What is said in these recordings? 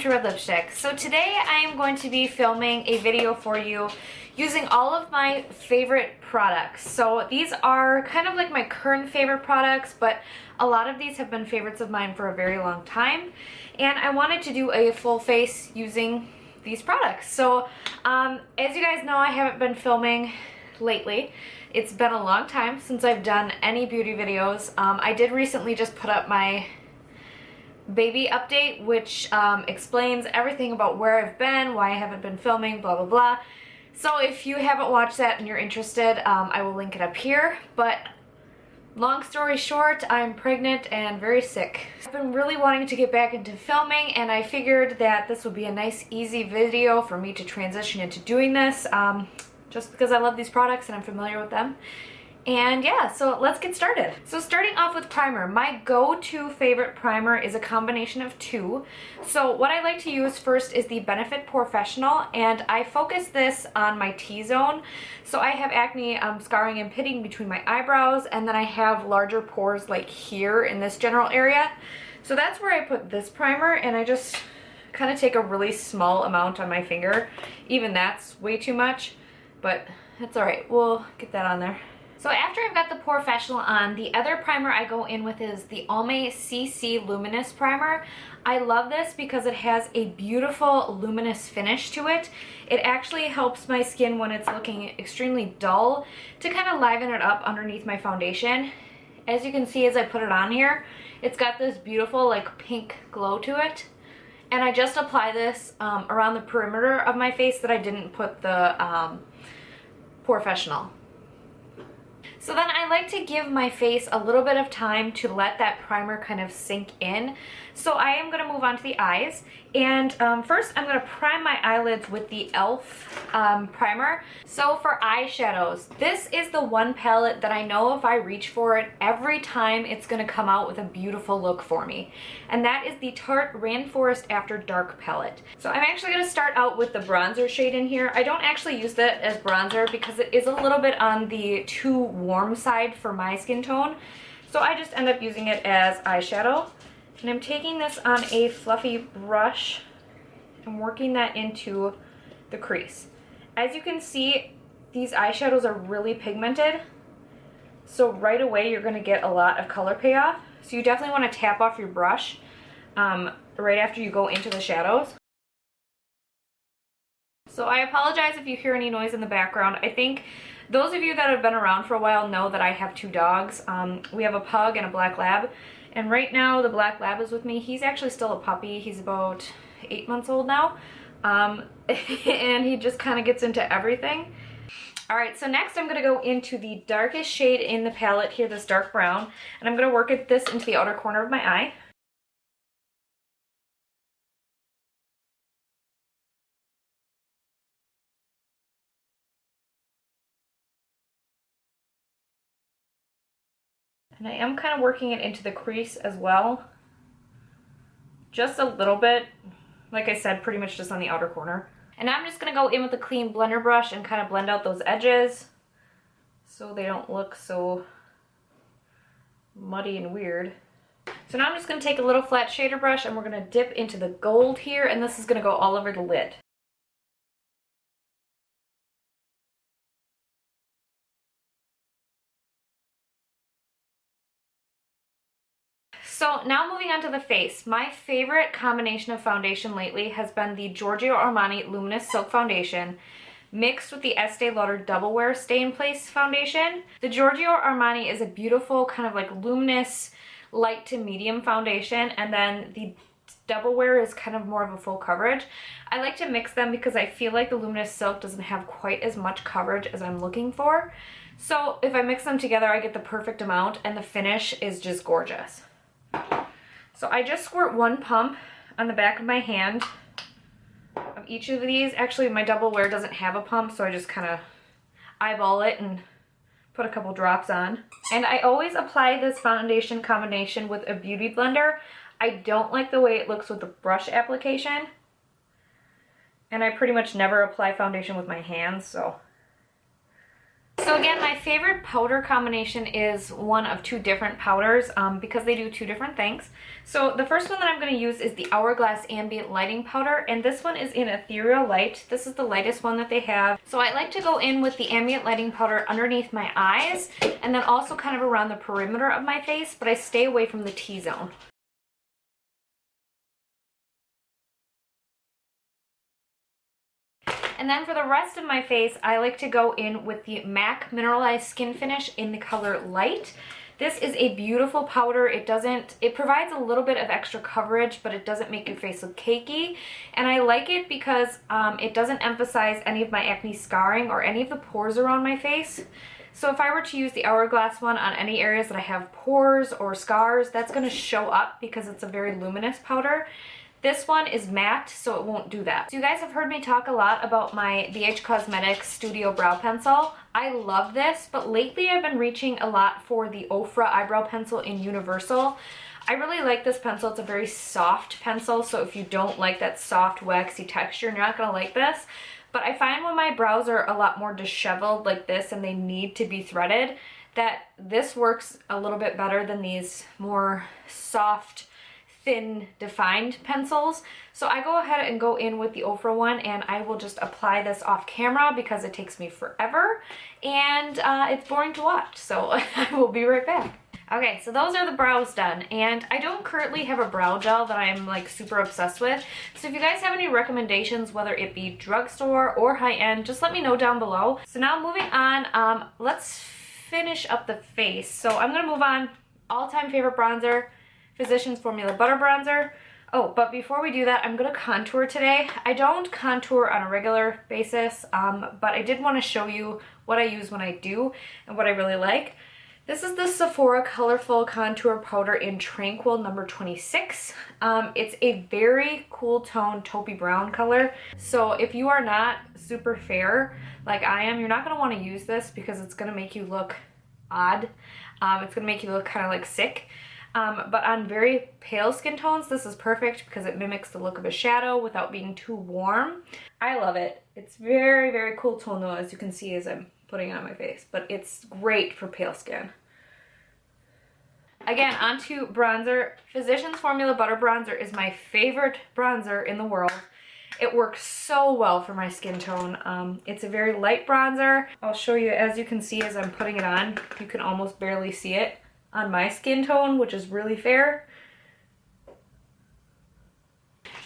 to Red Lipstick. So today I am going to be filming a video for you using all of my favorite products. So these are kind of like my current favorite products, but a lot of these have been favorites of mine for a very long time. And I wanted to do a full face using these products. So as you guys know, I haven't been filming lately. It's been a long time since I've done any beauty videos. I did recently just put up my baby update, which explains everything about where I've been, why I haven't been filming, blah blah blah. So if you haven't watched that and you're interested, I will link it up here. But long story short, I'm pregnant and very sick. I've been really wanting to get back into filming, and I figured that this would be a nice easy video for me to transition into doing this, just because I love these products and I'm familiar with them. And yeah, so let's get started. So starting off with primer, my go-to favorite primer is a combination of two. So what I like to use first is the Benefit Porefessional, and I focus this on my T-zone. So I have acne, scarring and pitting between my eyebrows, and then I have larger pores like here in this general area. So that's where I put this primer, and I just kind of take a really small amount on my finger. Even that's way too much, but it's all right. We'll get that on there. So after I've got the Porefessional on, the other primer I go in with is the Almay CC Luminous Primer. I love this because it has a beautiful luminous finish to it. It actually helps my skin when it's looking extremely dull to kind of liven it up underneath my foundation. As you can see as I put it on here, it's got this beautiful like pink glow to it. And I just apply this around the perimeter of my face that I didn't put the Porefessional. So then I like to give my face a little bit of time to let that primer kind of sink in. So I am going to move on to the eyes. And first I'm going to prime my eyelids with the e.l.f. Primer. So for eyeshadows, this is the one palette that I know if I reach for it, every time it's going to come out with a beautiful look for me. And that is the Tarte Rainforest After Dark palette. So I'm actually going to start out with the bronzer shade in here. I don't actually use that as bronzer because it is a little bit on the too warm side for my skin tone. So I just end up using it as eyeshadow. And I'm taking this on a fluffy brush and working that into the crease. As you can see, these eyeshadows are really pigmented. So right away you're going to get a lot of color payoff. So you definitely want to tap off your brush right after you go into the shadows. So I apologize if you hear any noise in the background. I think those of you that have been around for a while know that I have two dogs. We have a pug and a black lab. And right now the black lab is with me. He's actually still a puppy. He's about 8 months old now. And he just kind of gets into everything. Alright, so next I'm going to go into the darkest shade in the palette here, this dark brown. And I'm going to work this into the outer corner of my eye. And I am kind of working it into the crease as well. Just a little bit. Like I said, pretty much just on the outer corner. And now I'm just going to go in with a clean blender brush and kind of blend out those edges so they don't look so muddy and weird. So now I'm just going to take a little flat shader brush and we're going to dip into the gold here, and this is going to go all over the lid. So now moving on to the face. My favorite combination of foundation lately has been the Giorgio Armani Luminous Silk Foundation mixed with the Estee Lauder Double Wear Stay in Place Foundation. The Giorgio Armani is a beautiful kind of like luminous light to medium foundation, and then the Double Wear is kind of more of a full coverage. I like to mix them because I feel like the Luminous Silk doesn't have quite as much coverage as I'm looking for. So if I mix them together, I get the perfect amount, and the finish is just gorgeous. So I just squirt one pump on the back of my hand of each of these. Actually, my Double Wear doesn't have a pump, so I just kind of eyeball it and put a couple drops on. And I always apply this foundation combination with a beauty blender. I don't like the way it looks with the brush application. And I pretty much never apply foundation with my hands, so So again, my favorite powder combination is one of two different powders because they do two different things. So the first one that I'm going to use is the Hourglass Ambient Lighting Powder, and this one is in Ethereal Light. This is the lightest one that they have. So I like to go in with the Ambient Lighting Powder underneath my eyes and then also kind of around the perimeter of my face, but I stay away from the T-zone. And then for the rest of my face, I like to go in with the MAC Mineralized Skin Finish in the color Light. This is a beautiful powder. It provides a little bit of extra coverage, but it doesn't make your face look cakey. And I like it because it doesn't emphasize any of my acne scarring or any of the pores around my face. So if I were to use the Hourglass one on any areas that I have pores or scars, that's going to show up because it's a very luminous powder. This one is matte, so it won't do that. So you guys have heard me talk a lot about my BH Cosmetics Studio Brow Pencil. I love this, but lately I've been reaching a lot for the Ofra Eyebrow Pencil in Universal. I really like this pencil. It's a very soft pencil, so if you don't like that soft, waxy texture, you're not gonna like this. But I find when my brows are a lot more disheveled like this and they need to be threaded, that this works a little bit better than these more soft, thin defined pencils. So I go ahead and go in with the Ofra one, and I will just apply this off camera because it takes me forever and it's boring to watch, so I will be right back. Okay, so those are the brows done, and I don't currently have a brow gel that I'm like super obsessed with, so if you guys have any recommendations, whether it be drugstore or high-end, just let me know down below. So now moving on, let's finish up the face. So I'm gonna move on, all-time favorite bronzer, Physicians Formula Butter Bronzer. Oh, but before we do that, I'm going to contour today. I don't contour on a regular basis, but I did want to show you what I use when I do and what I really like. This is the Sephora Colorful Contour Powder in Tranquil number 26. It's a very cool tone taupey brown color. So if you are not super fair like I am, you're not going to want to use this because it's going to make you look odd. It's going to make you look kind of like sick. But on very pale skin tones, this is perfect because it mimics the look of a shadow without being too warm. I love it. It's very, very cool tone though, as you can see as I'm putting it on my face, but it's great for pale skin. Again, onto bronzer. Physicians Formula Butter Bronzer is my favorite bronzer in the world. It works so well for my skin tone. It's a very light bronzer. I'll show you, as you can see as I'm putting it on, you can almost barely see it on my skin tone, which is really fair.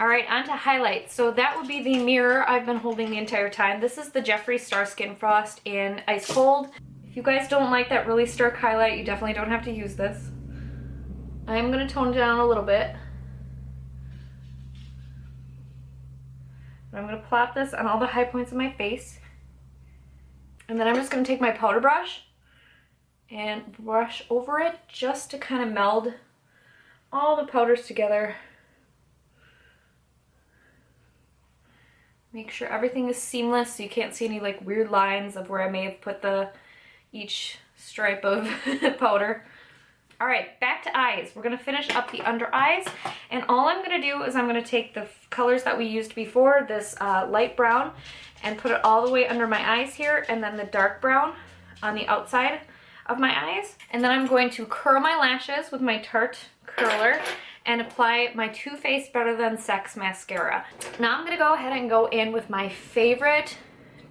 All right, on to highlights. So that would be the mirror I've been holding the entire time. This is the Jeffree Star Skin Frost in Ice Cold. If you guys don't like that really stark highlight, you definitely don't have to use this. I'm gonna tone it down a little bit. I'm gonna plop this on all the high points of my face. And then I'm just gonna take my powder brush and brush over it just to kind of meld all the powders together. Make sure everything is seamless so you can't see any like weird lines of where I may have put each stripe of powder. All right, back to eyes. We're gonna finish up the under eyes, and all I'm gonna do is I'm gonna take the colors that we used before, this light brown, and put it all the way under my eyes here, and then the dark brown on the outside of my eyes. And then I'm going to curl my lashes with my Tarte curler and apply my Too Faced Better Than Sex mascara. Now I'm gonna go ahead and go in with my favorite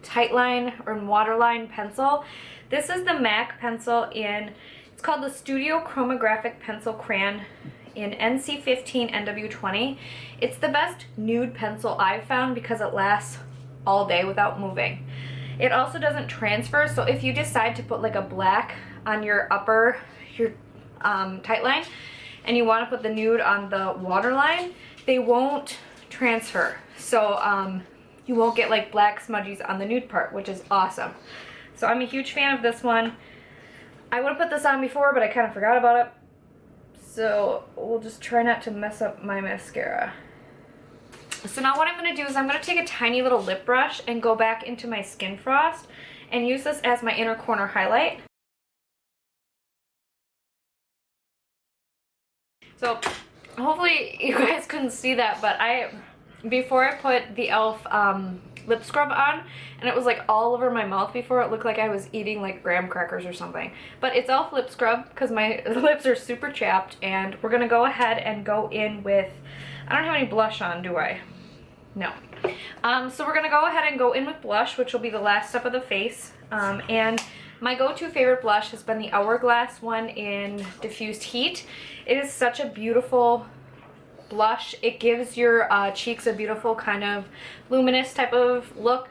Tightline or Waterline pencil. This is the MAC pencil it's called the Studio Chromographic Pencil Crayon in NC15 NW20. It's the best nude pencil I've found because it lasts all day without moving. It also doesn't transfer, so if you decide to put like a black on your tight line and you want to put the nude on the waterline, they won't transfer. So you won't get like black smudgies on the nude part, which is awesome. So I'm a huge fan of this one. I would have put this on before, but I kind of forgot about it. So we'll just try not to mess up my mascara. So now what I'm going to do is I'm going to take a tiny little lip brush and go back into my Skin Frost and use this as my inner corner highlight. So hopefully you guys couldn't see that, but I before I put the e.l.f. Lip scrub on, and it was like all over my mouth before. It looked like I was eating like graham crackers or something. But it's e.l.f. lip scrub because my lips are super chapped, and we're gonna go ahead and go in with, I don't have any blush on, do I? No. So we're gonna go ahead and go in with blush, which will be the last step of the face. And my go-to favorite blush has been the Hourglass one in Diffused Heat. It is such a beautiful blush. It gives your cheeks a beautiful kind of luminous type of look.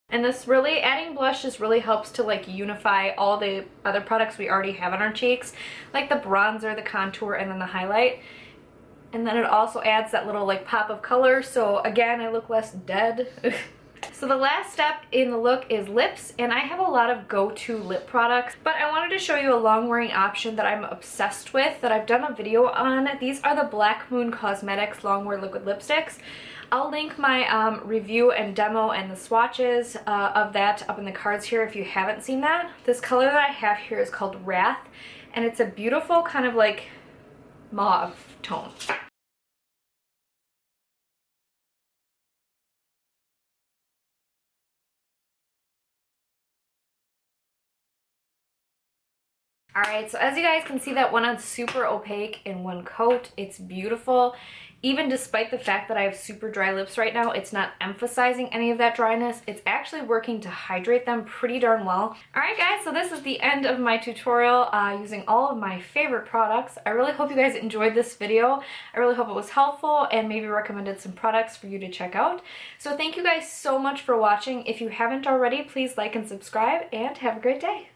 And this really, adding blush just really helps to like unify all the other products we already have on our cheeks, like the bronzer, the contour, and then the highlight. And then it also adds that little like pop of color, so again, I look less dead. So the last step in the look is lips, and I have a lot of go-to lip products, but I wanted to show you a long-wearing option that I'm obsessed with that I've done a video on. These are the Black Moon Cosmetics Long-Wear Liquid Lipsticks. I'll link my review and demo and the swatches of that up in the cards here if you haven't seen that. This color that I have here is called Wrath, and it's a beautiful kind of like mauve tone. Alright, so as you guys can see, that went on super opaque in one coat. It's beautiful. Even despite the fact that I have super dry lips right now, it's not emphasizing any of that dryness. It's actually working to hydrate them pretty darn well. Alright guys, so this is the end of my tutorial using all of my favorite products. I really hope you guys enjoyed this video. I really hope it was helpful and maybe recommended some products for you to check out. So thank you guys so much for watching. If you haven't already, please like and subscribe, and have a great day.